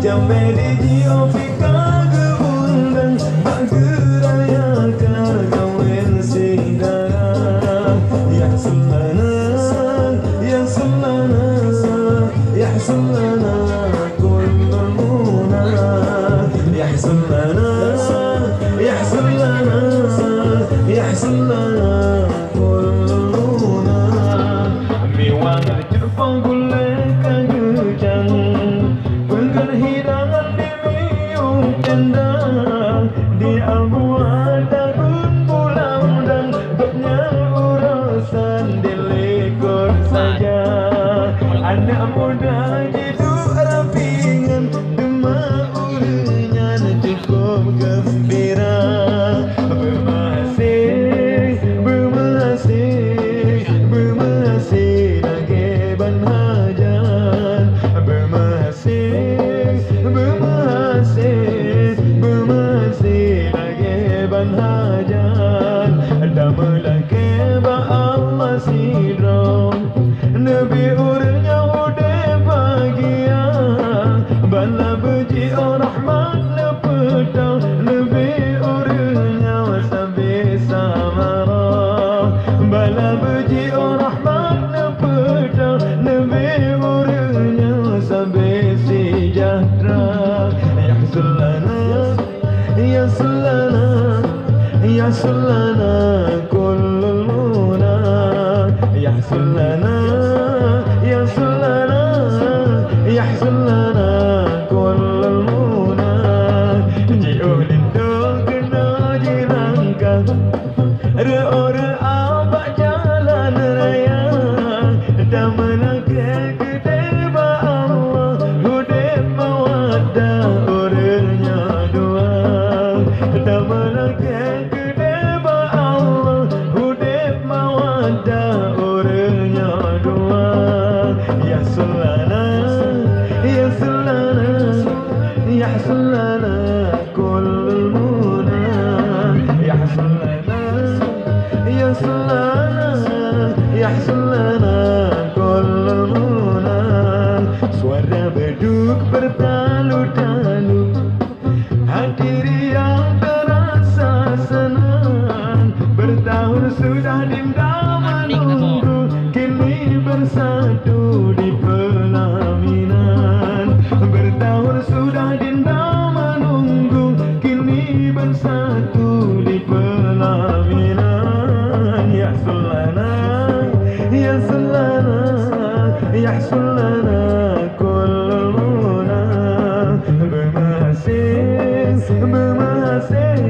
Jambe dijiu pika geundang bak geraya kawin sidara. Ya sulana, ya sulana, ya sulana kullul muna. Ya sulana, ya sulana, ya sulana kullul muna. Miwang jepang gule kagujang. Hidangan di miung kendang di amuan darun pulang dan topnya urusan dilikut saja. Anak muda hidup rampingan demak ulnya cukup gembira. Bermasih, bermasih, bermasih lagi ban hajat. Bermasih, bermasih, bermasih lagi ban hajat. Damai lagi ba Allah sidrong Nabi urnya udah bahagia. Bala beji rahmat lepetang Nabi urnya wasabi samara. Bala beji rahmat lepetang Nabi urnya wasabi sejahtera. Ya sulana, ya sulana, ya sulana kullul muna. Ya sulana, ya sulana, ya sulana kullul muna. Jiulin tu kena jirangka re-ore abak jalan raya. Damana ke ba Allah hudib mawaddah urnya dua. Damana ke ba Allah hudib mawaddah urnya dua. Ya sulana, ya sulana, ya sulana kullul muna. Ya sulana, ya sulana, ya sulana kullul muna. Suara beduk bertalu-talu, hati riang terasa senang. Bertahun sudah dinda menunggu, kini bersatu di pelaminan. Bertahun sudah dinda menunggu, kini bersatu di pelaminan. Ya sulana, ya sulana, ya sulana kullul muna. Bermasih, bermasih,